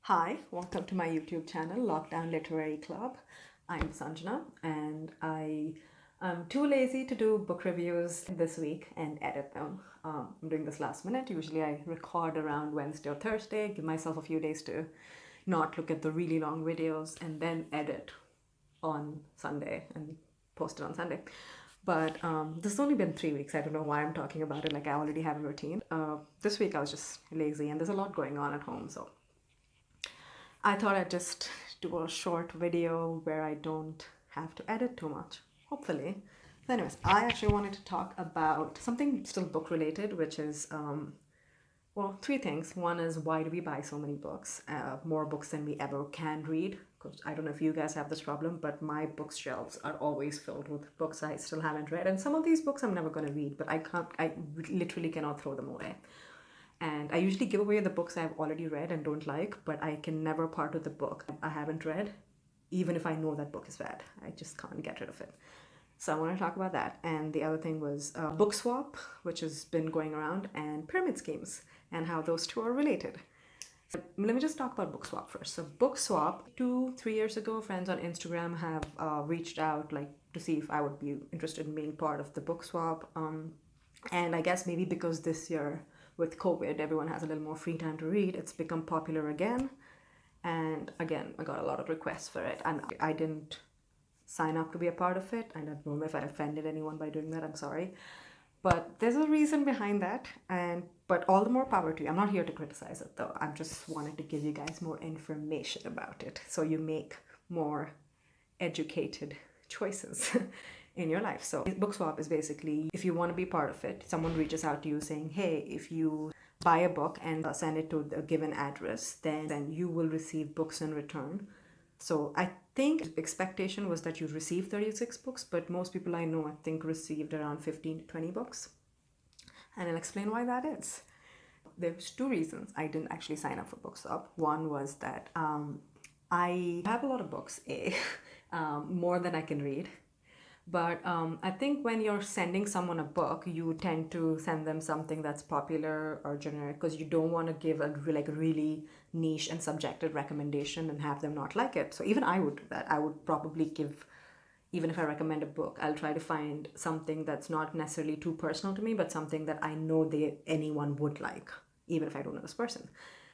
Hi, welcome to my YouTube channel, Lockdown Literary Club. I'm Sanjana and I am too lazy to do book reviews this week and edit them. I'm doing this last minute. Usually I record around Wednesday or Thursday, give myself a few days to not look at the really long videos and then edit on Sunday and post it on Sunday. But this has only been 3 weeks. I don't know why I'm talking about it like I already have a routine. This week I was just lazy and there's a lot going on at home, so I thought I'd just do a short video where I don't have to edit too much, hopefully. So anyways, I actually wanted to talk about something still book related, which is, well, three things. One is, why do we buy so many books? More books than we ever can read. Because I don't know if you guys have this problem, but my bookshelves are always filled with books I still haven't read. And some of these books I'm never going to read, but I literally cannot throw them away. And I usually give away the books I've already read and don't like, but I can never part with the book I haven't read, even if I know that book is bad. I just can't get rid of it. So I want to talk about that. And the other thing was book swap, which has been going around, and pyramid schemes, and how those two are related. So let me just talk about book swap first. So book swap, 2-3 years ago, friends on Instagram have reached out like to see if I would be interested in being part of the book swap. And I guess maybe because this year with COVID, everyone has a little more free time to read, it's become popular again. And again, I got a lot of requests for it. And I didn't sign up to be a part of it. I don't know if I offended anyone by doing that. I'm sorry. But there's a reason behind that. But all the more power to you. I'm not here to criticize it though. I'm just wanted to give you guys more information about it so you make more educated choices in your life. So book swap is basically, if you want to be part of it, someone reaches out to you saying, hey, if you buy a book and send it to a given address, then you will receive books in return. So I think expectation was that you receive 36 books, but most people I know, I think, received around 15 to 20 books. And I'll explain why that is. There's two reasons I didn't actually sign up for book swap. One was that I have a lot of books, more than I can read. But I think when you're sending someone a book, you tend to send them something that's popular or generic because you don't want to give a really niche and subjective recommendation and have them not like it. So even I would do that. I would probably give, even if I recommend a book, I'll try to find something that's not necessarily too personal to me, but something that I know anyone would like, even if I don't know this person.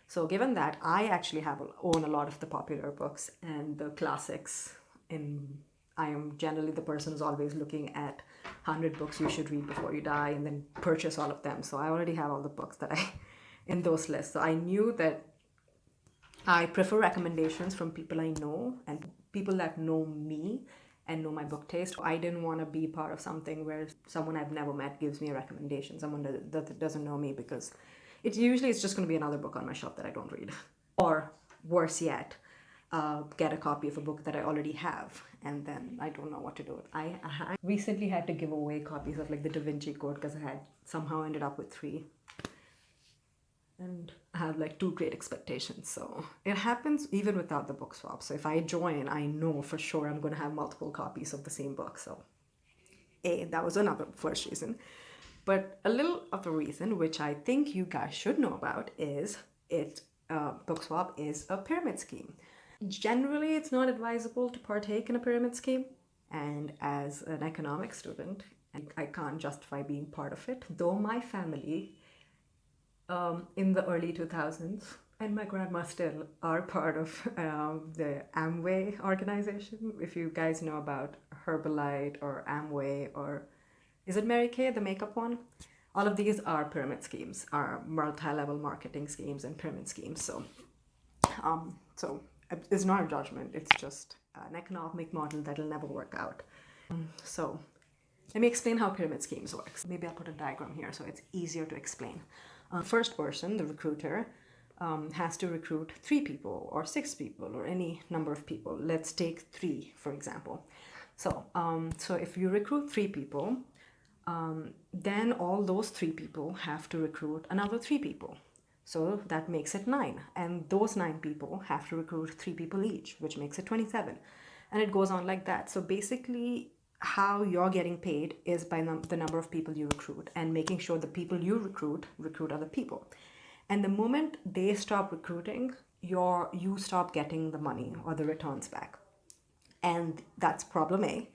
So given that, I actually own a lot of the popular books and the classics. I am generally the person who's always looking at 100 books you should read before you die and then purchase all of them. So I already have all the books that in those lists. So I knew that I prefer recommendations from people I know and people that know me and know my book taste. I didn't want to be part of something where someone I've never met gives me a recommendation, someone that doesn't know me, because it's just going to be another book on my shelf that I don't read. Or worse yet, get a copy of a book that I already have, and then I don't know what to do with. I recently had to give away copies of like the Da Vinci Code because I had somehow ended up with 3. And I have like 2 great expectations. So it happens even without the book swap. So if I join, I know for sure I'm going to have multiple copies of the same book. So that was another first reason. But a little of a reason, which I think you guys should know about, is book swap is a pyramid scheme. Generally, it's not advisable to partake in a pyramid scheme. And as an economics student, I can't justify being part of it. Though my family in the early 2000s and my grandma still are part of the Amway organization. If you guys know about Herbalife or Amway, or is it Mary Kay, the makeup one? All of these are pyramid schemes, are multi-level marketing schemes and pyramid schemes. So it's not a judgment, it's just an economic model that'll never work out. So let me explain how pyramid schemes works. Maybe I'll put a diagram here so it's easier to explain. First person, the recruiter, has to recruit 3 people or 6 people or any number of people. Let's take 3, for example. So if you recruit 3 people, then all those 3 people have to recruit another 3 people. So that makes it 9. And those 9 people have to recruit 3 people each, which makes it 27. And it goes on like that. So basically, how you're getting paid is by the number of people you recruit, and making sure the people you recruit other people. And the moment they stop recruiting, you stop getting the money or the returns back. And that's problem A.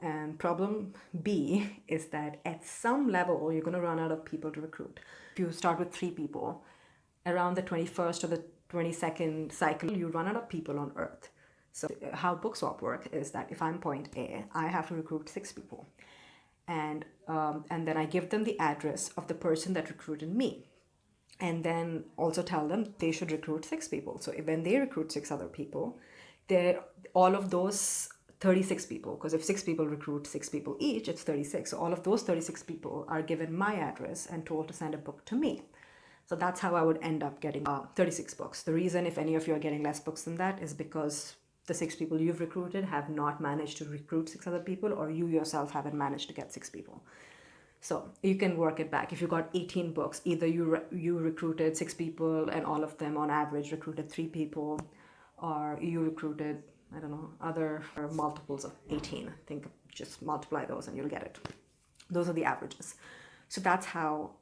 And problem B is that at some level, you're going to run out of people to recruit. If you start with 3 people, around the 21st or the 22nd cycle, you run out of people on Earth. So how BookSwap work is that if I'm point A, I have to recruit 6 people. And then I give them the address of the person that recruited me. And then also tell them they should recruit 6 people. So when they recruit 6 other people, all of those 36 people, because if 6 people recruit 6 people each, it's 36. So all of those 36 people are given my address and told to send a book to me. So that's how I would end up getting 36 books. The reason if any of you are getting less books than that is because the 6 people you've recruited have not managed to recruit 6 other people, or you yourself haven't managed to get 6 people. So you can work it back. If you got 18 books, either you recruited 6 people and all of them on average recruited 3 people, or you recruited, I don't know, other multiples of 18. I think just multiply those and you'll get it. Those are the averages. So that's how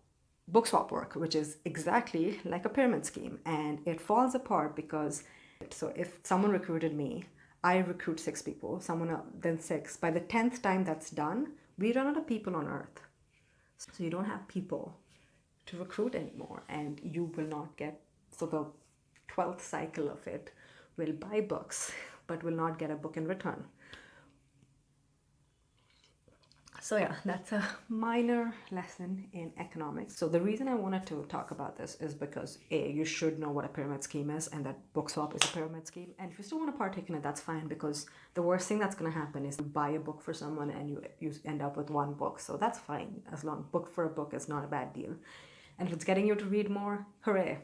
BookSwap work, which is exactly like a pyramid scheme. And it falls apart because, so if someone recruited me, I recruit 6 people, someone else, then 6. By the 10th time that's done, we run out of people on Earth. So you don't have people to recruit anymore, and you will not get, so the 12th cycle of it will buy books, but will not get a book in return. So yeah, that's a minor lesson in economics. So the reason I wanted to talk about this is because A, you should know what a pyramid scheme is, and that BookSwap is a pyramid scheme. And if you still want to partake in it, that's fine, because the worst thing that's going to happen is you buy a book for someone and you end up with 1 book. So that's fine, as long book for a book is not a bad deal. And if it's getting you to read more, hooray.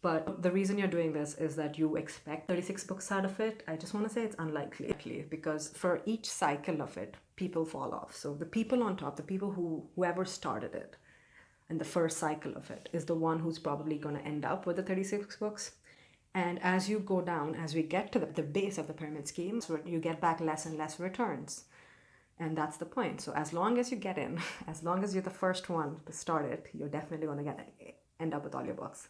But the reason you're doing this is that you expect 36 books out of it. I just want to say it's unlikely, because for each cycle of it, people fall off. So the people on top, the people whoever started it in the first cycle of it, is the one who's probably going to end up with the 36 books. And as you go down, as we get to the base of the pyramid scheme, so you get back less and less returns. And that's the point. So as long as you get in, as long as you're the first one to start it, you're definitely going to end up with all your books.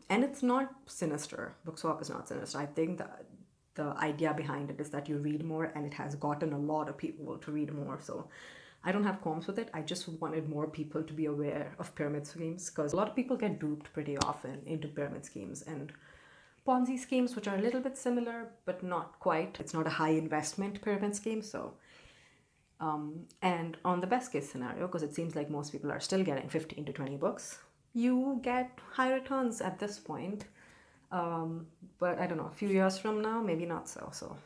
And it's not sinister. BookSwap is not sinister. I think that the idea behind it is that you read more, and it has gotten a lot of people to read more. So I don't have qualms with it. I just wanted more people to be aware of pyramid schemes, because a lot of people get duped pretty often into pyramid schemes and Ponzi schemes, which are a little bit similar, but not quite. It's not a high investment pyramid scheme. So, and on the best case scenario, because it seems like most people are still getting 15 to 20 books, you get high returns at this point. But I don't know, a few years from now, maybe not so. So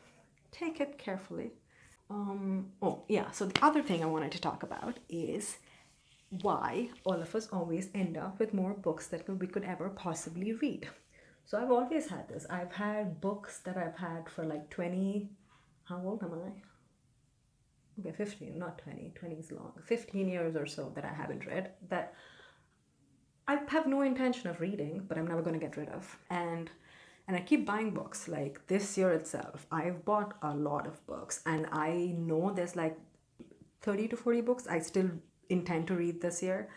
take it carefully. Oh yeah, so the other thing I wanted to talk about is why all of us always end up with more books than we could ever possibly read. So I've always had this. I've had books that I've had for like 20, how old am I? Okay, 15, not 20. 20 is long. 15 years or so that I haven't read, that I have no intention of reading, but I'm never going to get rid of. And I keep buying books. Like this year itself, I've bought a lot of books, and I know there's like 30 to 40 books I still intend to read this year.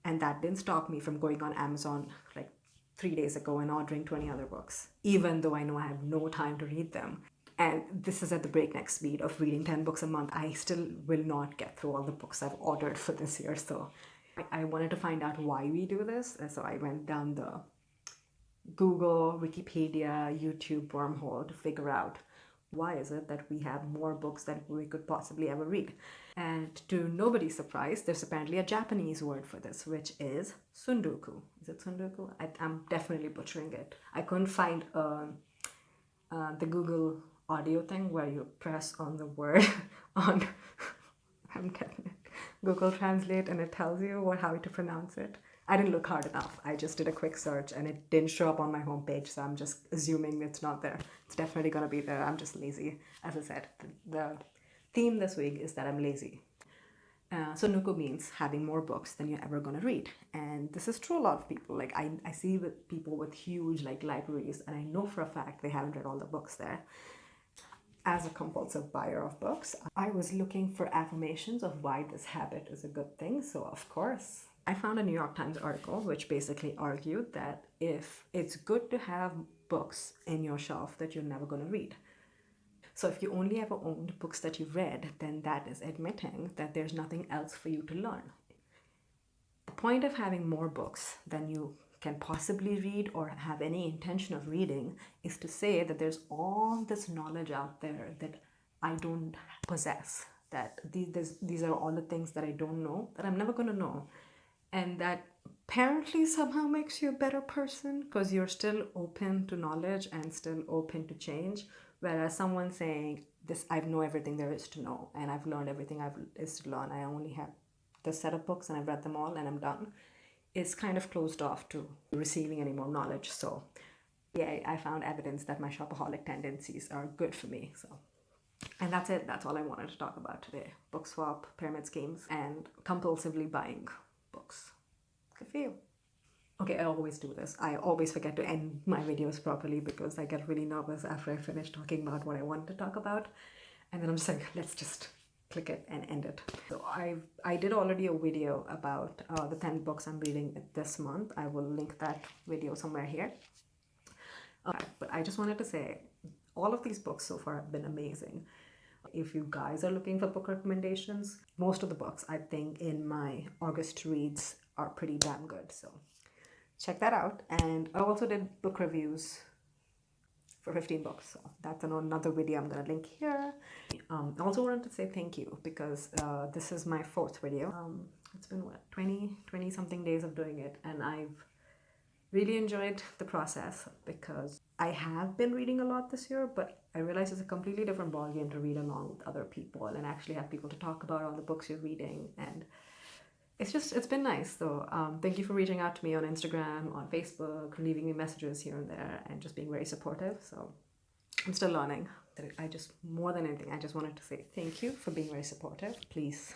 And that didn't stop me from going on Amazon like 3 days ago and ordering 20 other books, even though I know I have no time to read them. And this is at the breakneck speed of reading 10 books a month. I still will not get through all the books I've ordered for this year. So I wanted to find out why we do this. And so I went down the Google, Wikipedia, YouTube wormhole to figure out why is it that we have more books than we could possibly ever read. And to nobody's surprise, there's apparently a Japanese word for this, which is Tsundoku. Is it Tsundoku? I'm definitely butchering it. I couldn't find the Google audio thing where you press on the word on I'm getting it. Google Translate, and it tells you how to pronounce it. I didn't look hard enough. I just did a quick search and it didn't show up on my homepage, so I'm just assuming it's not there. It's definitely going to be there. I'm just lazy. As I said, the theme this week is that I'm lazy. So Nuku means having more books than you're ever going to read. And this is true a lot of people. Like I see with people with huge like libraries, and I know for a fact they haven't read all the books there. As a compulsive buyer of books, I was looking for affirmations of why this habit is a good thing. So of course, I found a New York Times article which basically argued that if it's good to have books in your shelf that you're never going to read. So if you only ever owned books that you read, then that is admitting that there's nothing else for you to learn. The point of having more books than you can possibly read or have any intention of reading is to say that there's all this knowledge out there that I don't possess, that these are all the things that I don't know, that I'm never going to know. And that apparently somehow makes you a better person because you're still open to knowledge and still open to change. Whereas someone saying, this, I know everything there is to know and I've learned everything I've is to learn, I only have this set of books and I've read them all and I'm done, is kind of closed off to receiving any more knowledge. So yeah, I found evidence that my shopaholic tendencies are good for me. So, and that's it. That's all I wanted to talk about today. Book swap, pyramid schemes, and compulsively buying books. Good for you. Okay, I always do this. I always forget to end my videos properly because I get really nervous after I finish talking about what I want to talk about. And then I'm just like, let's just click it and end it. So I did already a video about the 10 books I'm reading this month. I will link that video somewhere here. But I just wanted to say, all of these books so far have been amazing. If you guys are looking for book recommendations, most of the books I think in my August reads are pretty damn good. So check that out. And I also did book reviews for 15 books. So that's another video I'm going to link here. I also wanted to say thank you because this is my 4th video. It's been what, 20 something days of doing it, and I've really enjoyed the process because I have been reading a lot this year, but I realize it's a completely different ballgame to read along with other people and actually have people to talk about all the books you're reading. And it's been nice. So thank you for reaching out to me on Instagram, on Facebook, leaving me messages here and there, and just being very supportive. So I'm still learning. More than anything, I just wanted to say thank you for being very supportive. Please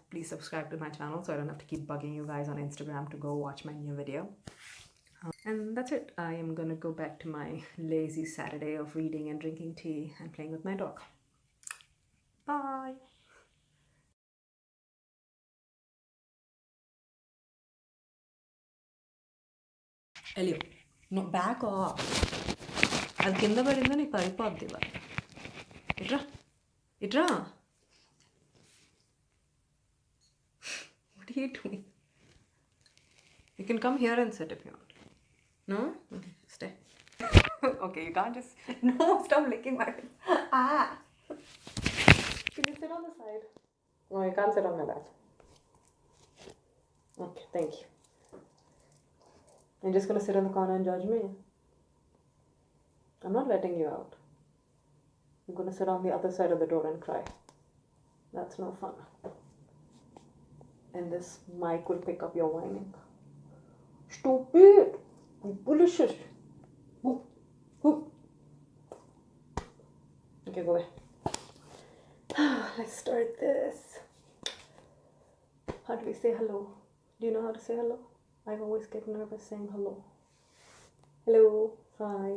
please subscribe to my channel so I don't have to keep bugging you guys on Instagram to go watch my new video. And that's it. I am gonna go back to my lazy Saturday of reading and drinking tea and playing with my dog. Bye. Elio, no, back off. అది కింద పడిందో నీకు పడిపోద్ది ఇవాళ. ఇట్రా ఇట్రా. What are you doing? You can come here and sit if you want. No? Okay, stay. Okay, you can't just... No, stop licking my... Ah! Can you sit on the side? No, you can't sit on my lap. Okay, thank you. You're just gonna sit in the corner and judge me? I'm not letting you out. I'm gonna sit on the other side of the door and cry. That's no fun. And this mic will pick up your whining. Stupid! You bullshit! Okay, go away. Let's start this. How do we say hello? Do you know how to say hello? I always get nervous saying hello. Hello. Hi.